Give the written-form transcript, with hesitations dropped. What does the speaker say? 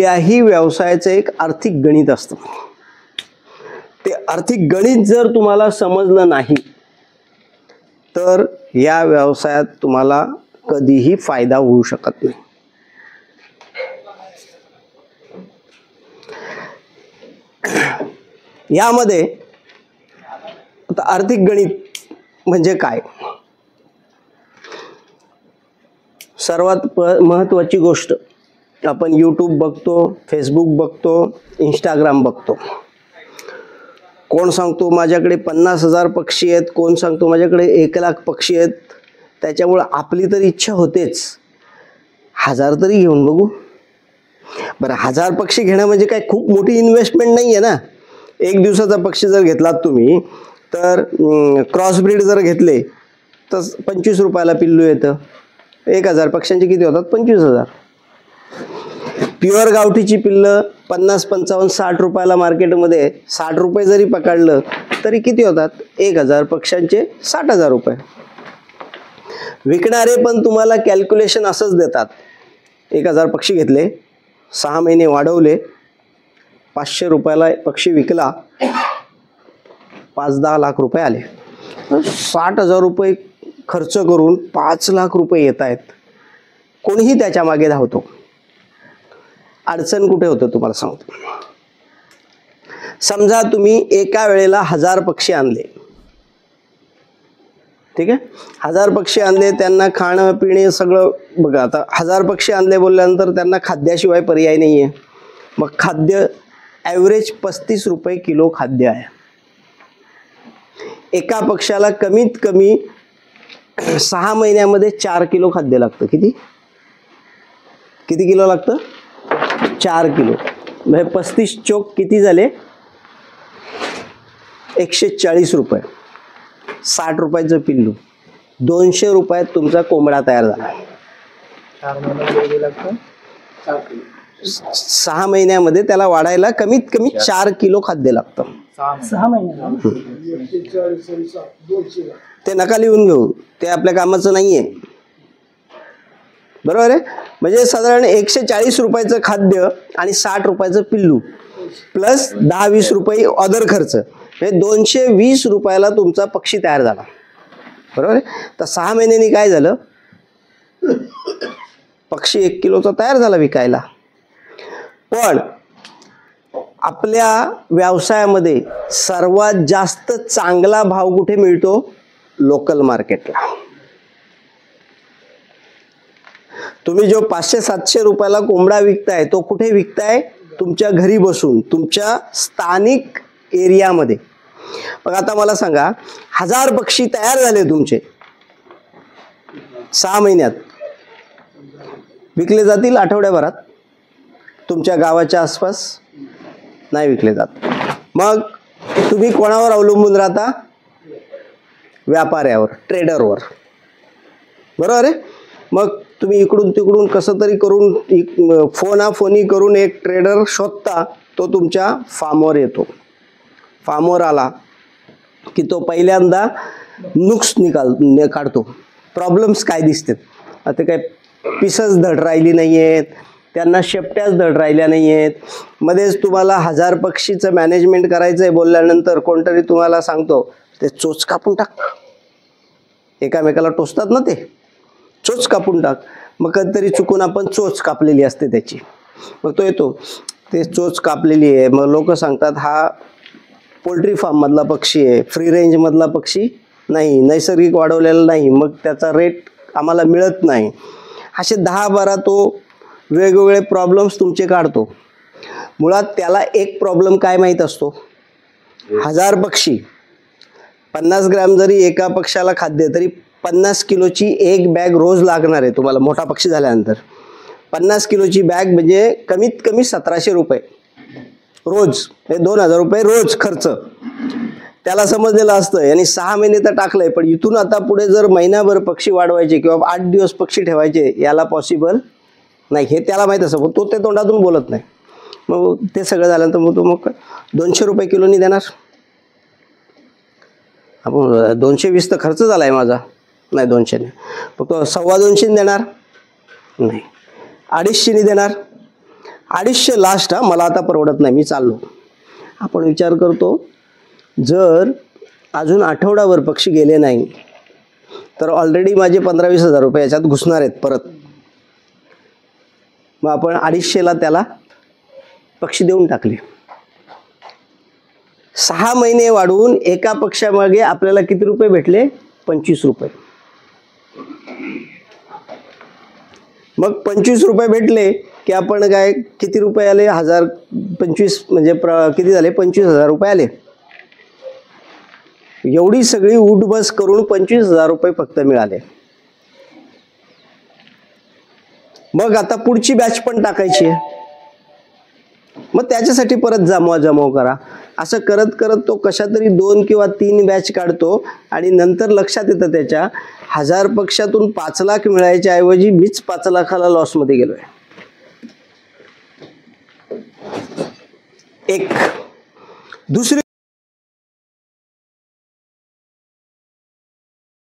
कुठल्याही व्यवसायाचं एक आर्थिक गणित असतं. ते आर्थिक गणित जर तुम्हाला समजलं नाही तर या व्यवसायात तुम्हाला कधीही फायदा होऊ शकत नाही. यामध्ये आता आर्थिक गणित म्हणजे काय? सर्वात महत्त्वाची गोष्ट, आपण यूट्यूब बघतो, फेसबुक बघतो, इंस्टाग्राम बघतो. कोण सांगतो माझ्याकडे 50,000 पक्षी आहेत, कोण सांगतो माझ्याकडे 1,00,000 पक्षी आहेत. त्याच्यामुळे आपली तर इच्छा होतेच 1000 तरी घेऊन बघू. बरं, 1000 पक्षी घेणं म्हणजे काय खूप मोठी इन्व्हेस्टमेंट नाही आहे ना. एक दिवसाचा पक्षी जर घेतलात तुम्ही तर क्रॉसब्रीड जर घेतले तर 25 रुपयाला पिल्लू येतं. 1000 पक्ष्यांचे किती होतात? 25,000. प्युअर गावठीची पिल्लं 50, 55, 60 रुपयाला मार्केटमध्ये, 60 रुपये जरी पकडलं तरी किती होतात? 1000 पक्ष्यांचे 60,000 रुपये. विकणारे पण तुम्हाला कॅल्क्युलेशन असंच देतात. 1000 पक्षी घेतले, 6 महिने वाढवले, 500 रुपयाला पक्षी विकला, 5-10 लाख रुपये आले. 60,000 रुपये खर्च करून 5 लाख रुपये येत आहेत. कोणीही त्याच्या मागे धावतो. अडचण कुठे होतं तुम्हाला सांगतो. समजा तुम्ही एका वेळेला 1000 पक्षी आणले, ठीक आहे. 1000 पक्षी आणले, त्यांना खाणं पिणे सगळं बघा. आता 1000 पक्षी आणले बोलल्यानंतर त्यांना खाद्याशिवाय पर्याय नाही आहे. मग खाद्य ॲव्हरेज 35 रुपये किलो खाद्य आहे. एका पक्षाला कमीत कमी 6 महिन्यामध्ये 4 किलो खाद्य लागतं. किती किलो लागतं? 4 किलो. म्हणजे 35 चोक किती झाले? 140 रुपये. 60 रुपयाचं पिल्लू, 200 रुपयात तुमचा कोंबडा तयार झाला. 6 महिन्यामध्ये त्याला वाढायला कमीत कमी 4 किलो खाद्य लागतं. 6 महिने. ते नका लिहून घेऊ, ते आपल्या कामाचं नाहीये. बरोबर आहे. म्हणजे साधारण 140 रुपयाचं खाद्य आणि 60 रुपयाचं पिल्लू प्लस 10-20 रुपये अदर खर्च, म्हणजे 220 रुपयाला तुमचा पक्षी तयार झाला. बरोबर आहे. तर 6 महिन्यांनी काय झालं? पक्षी 1 किलोचा तयार झाला विकायला. पण आपल्या व्यवसायामध्ये सर्वात जास्त चांगला भाव कुठे मिळतो? लोकल मार्केटला. तुम्ही जो 500-700 रुपयाला कोंबडा विकताय तो कुठे विकताय? तुमच्या घरी बसून, तुमच्या स्थानिक एरियामध्ये. मग आता मला सांगा, 1000 पक्षी तयार झाले तुमचे 6 महिन्यात, विकले जातील आठवड्याभरात? तुमच्या गावाच्या आसपास नाही विकले जात. मग तुम्ही कोणावर अवलंबून राहता? व्यापाऱ्यावर, ट्रेडरवर. बरोबर आहे. मग तुम्ही इकडून तिकडून कसं तरी करून फोनाफोनी करून एक ट्रेडर शोधता. तो तुमच्या फार्मवर येतो. फार्मवर आला की तो पहिल्यांदा नुक्स काढतो. प्रॉब्लेम्स काय दिसतात? आता काय पिसच धड राहिली नाही आहेत, त्यांना शेपट्याच धड राहिल्या नाही आहेत. मध्येच तुम्हाला 1000 पक्षीचं मॅनेजमेंट करायचं आहे बोलल्यानंतर कोणतरी तुम्हाला सांगतो ते चोच कापून टाक. एकामेकाला टोचतात ना, ते चोच कापून टाक. मग कधीतरी चुकून आपण चोच कापलेली असते त्याची. मग तो येतो, ते चोच कापलेली आहे. मग लोक सांगतात हा पोल्ट्री फार्ममधला पक्षी आहे, फ्री रेंजमधला पक्षी नाही, नैसर्गिक वाढवलेला नाही, मग त्याचा रेट आम्हाला मिळत नाही. असे 10-12 तो वेगवेगळे प्रॉब्लेम्स तुमचे काढतो. मुळात त्याला एक प्रॉब्लेम काय माहीत असतो? 1000 पक्षी 50 ग्रॅम जरी एका पक्षाला खाद्य, तरी 50 किलोची एक बॅग रोज लागणार आहे तुम्हाला. मोठा पक्षी झाल्यानंतर 50 किलोची बॅग म्हणजे कमीत कमी 1700 रुपये रोज, 2000 रुपये रोज खर्च. त्याला समजलेलं असतं यांनी 6 महिने तर टाकलंय, पण इथून आता पुढे जर महिनाभर पक्षी वाढवायचे किंवा 8 दिवस पक्षी ठेवायचे, याला पॉसिबल नाही, हे त्याला माहीत असं. तो ते तोंडातून बोलत नाही. मग ते सगळं झाल्यानंतर मग तो मग 200 रुपये किलोनी देणार. आपण 220 तर खर्च झाला आहे माझा, नाही 200 नाही. मग तो 225 देणार नाही, 250 देणार. 250 लास्ट हा, मला आता परवडत नाही, मी चाललो. आपण विचार करतो जर अजून आठवडाभर पक्षी गेले नाही तर ऑलरेडी माझे 15-20 हजार रुपये याच्यात घुसणार आहेत परत. मग आपण 250ला त्याला पक्षी देऊन टाकले. 6 महिने वाढवून एका पक्षामागे आपल्याला किती रुपये भेटले? 25 रुपये. मग 25 रुपये भेटले की आपण काय किती रुपये आले? 1025 म्हणजे किती झाले? 25,000 रुपये आले. एवढी सगळी उठबस करून 25,000 रुपये फक्त मिळाले. मग आता पुढची बॅच पण टाकायची आहे. मग त्याच्यासाठी परत जमव करा. असं करत करत तो कशा तरी 2 किंवा 3 बॅच काढतो आणि नंतर लक्षात येतं त्याच्या 1000 पक्षातून 5 लाख मिळायच्या ऐवजी मीच 5 लाखाला लॉस मध्ये गेलोय. एक दुसरी